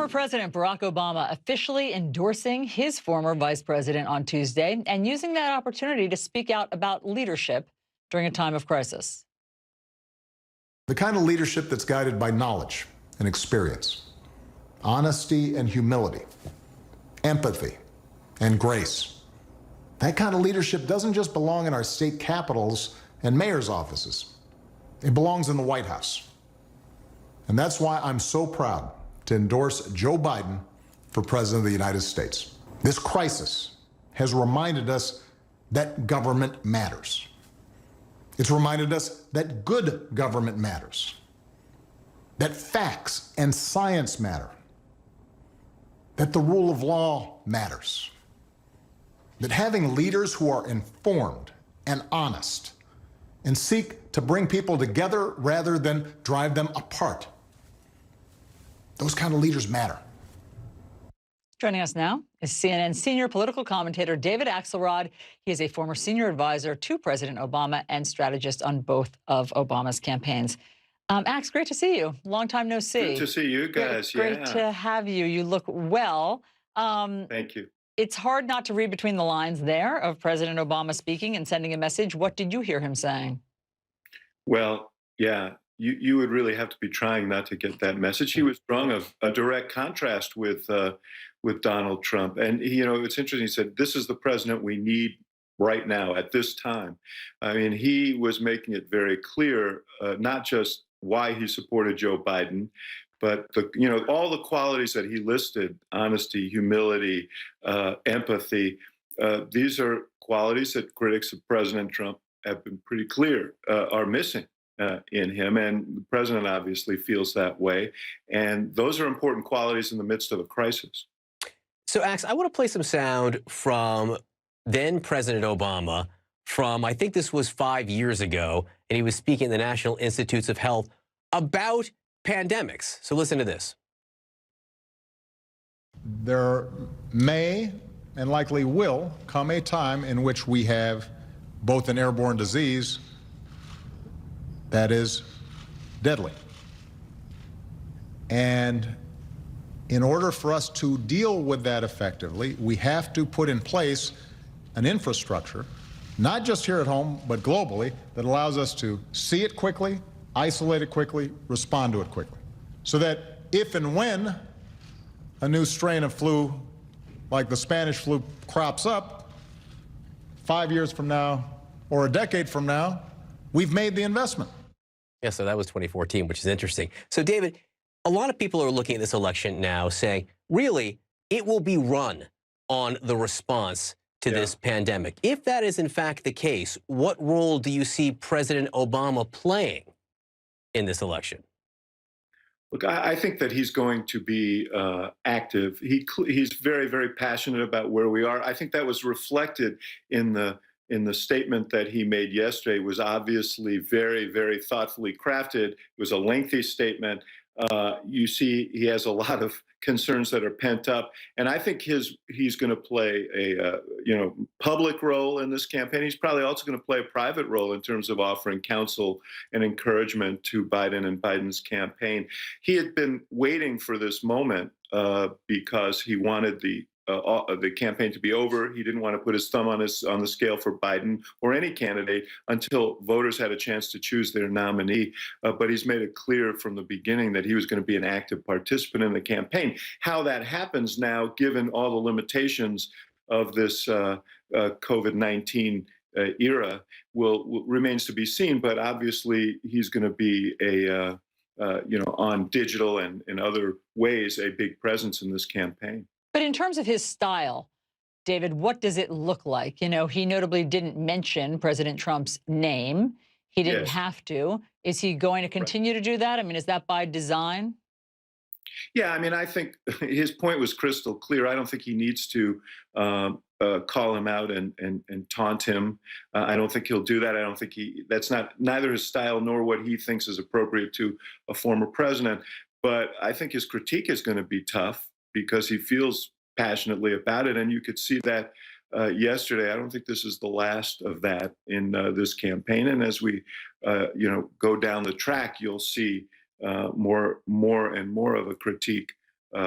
Former President Barack Obama officially endorsing his former vice president on Tuesday and using that opportunity to speak out about leadership during a time of crisis. The kind of leadership that's guided by knowledge and experience, honesty and humility, empathy and grace. That kind of leadership doesn't just belong in our state capitals and mayor's offices. It belongs in the White House. And that's why I'm so proud to endorse Joe Biden for President of the United States. This crisis has reminded us that government matters. It's reminded us that good government matters, that facts and science matter, that the rule of law matters, that having leaders who are informed and honest and seek to bring people together rather than drive them apart. Those kind of leaders matter. Joining us now is CNN senior political commentator David Axelrod. He is a former senior advisor to President Obama and strategist on both of Obama's campaigns. Ax, great to see you. Long time no see. Good to see you guys. Great to have you. You look well. Thank you. It's hard not to read between the lines there of President Obama speaking and sending a message. What did you hear him saying? Well, yeah, you would really have to be trying not to get that message. He was drawing a direct contrast with Donald Trump. And, it's interesting. He said, this is the president we need right now at this time. I mean, he was making it very clear, not just why he supported Joe Biden, but all the qualities that he listed: honesty, humility, empathy. These are qualities that critics of President Trump have been pretty clear are missing in him, and the president obviously feels that way. And those are important qualities in the midst of a crisis. So, Ax, I want to play some sound from then President Obama from, I think this was 5 years ago, and he was speaking at the National Institutes of Health about pandemics. So listen to this. There may and likely will come a time in which we have both an airborne disease that is deadly. And in order for us to deal with that effectively, we have to put in place an infrastructure, not just here at home, but globally, that allows us to see it quickly, isolate it quickly, respond to it quickly. So that if and when a new strain of flu, like the Spanish flu, crops up 5 years from now or a decade from now, we've made the investment. Yeah, so that was 2014, which is interesting. So, David, a lot of people are looking at this election now saying, really, it will be run on the response to this pandemic. If that is in fact the case, what role do you see President Obama playing in this election? Look, I think that he's going to be active. He's very, very passionate about where we are. I think that was reflected in the statement that he made yesterday. It was obviously very, very thoughtfully crafted. It was a lengthy statement. You see, he has a lot of concerns that are pent up, and I think he's going to play a public role in this campaign. He's probably also going to play a private role in terms of offering counsel and encouragement to Biden and Biden's campaign. He had been waiting for this moment because he wanted the campaign to be over. He didn't want to put his thumb on the scale for Biden or any candidate until voters had a chance to choose their nominee. But he's made it clear from the beginning that he was going to be an active participant in the campaign. How that happens now, given all the limitations of this COVID-19 era, remains to be seen. But obviously, he's going to be on digital and in other ways, a big presence in this campaign. But in terms of his style, David, what does it look like? He notably didn't mention President Trump's name. He didn't have to. Is he going to continue to do that? I mean, is that by design? Yeah, I mean, I think his point was crystal clear. I don't think he needs to call him out and taunt him. I don't think he'll do that. I don't think that's neither his style nor what he thinks is appropriate to a former president. But I think his critique is going to be tough, because he feels passionately about it. And you could see that yesterday. I don't think this is the last of that in this campaign. And as we, go down the track, you'll see more and more of a critique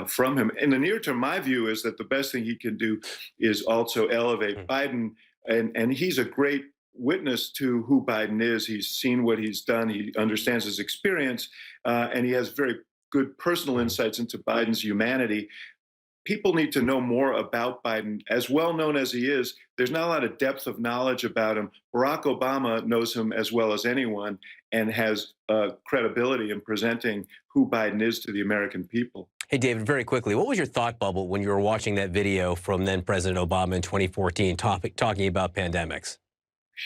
from him. In the near term, my view is that the best thing he can do is also elevate Biden, and he's a great witness to who Biden is. He's seen what he's done. He understands his experience, and he has very good personal insights into Biden's humanity. People need to know more about Biden. As well known as he is, there's not a lot of depth of knowledge about him. Barack Obama knows him as well as anyone and has credibility in presenting who Biden is to the American people. Hey, David, very quickly, what was your thought bubble when you were watching that video from then President Obama in 2014 talking about pandemics?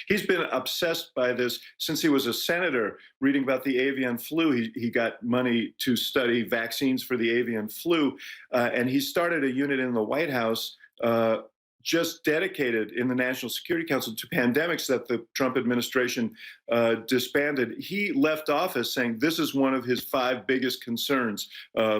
He's been obsessed by this since he was a senator, reading about the avian flu. He got money to study vaccines for the avian flu, and he started a unit in the White House just dedicated in the National Security Council to pandemics that the Trump administration disbanded. He left office saying this is one of his 5 biggest concerns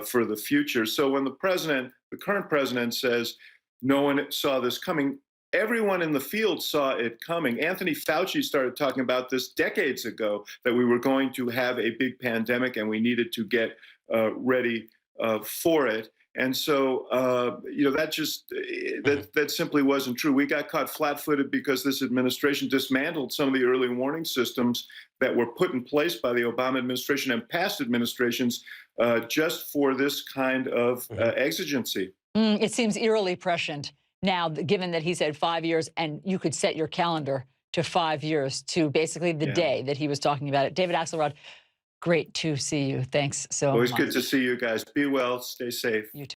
for the future. So when the current president says no one saw this coming, everyone in the field saw it coming. Anthony Fauci started talking about this decades ago, that we were going to have a big pandemic and we needed to get ready for it. And so, that simply wasn't true. We got caught flat-footed because this administration dismantled some of the early warning systems that were put in place by the Obama administration and past administrations just for this kind of exigency. It seems eerily prescient now, given that he said 5 years, and you could set your calendar to 5 years to basically the day that he was talking about it. David Axelrod, great to see you. Thanks so much. Always good to see you guys. Be well, stay safe. You too.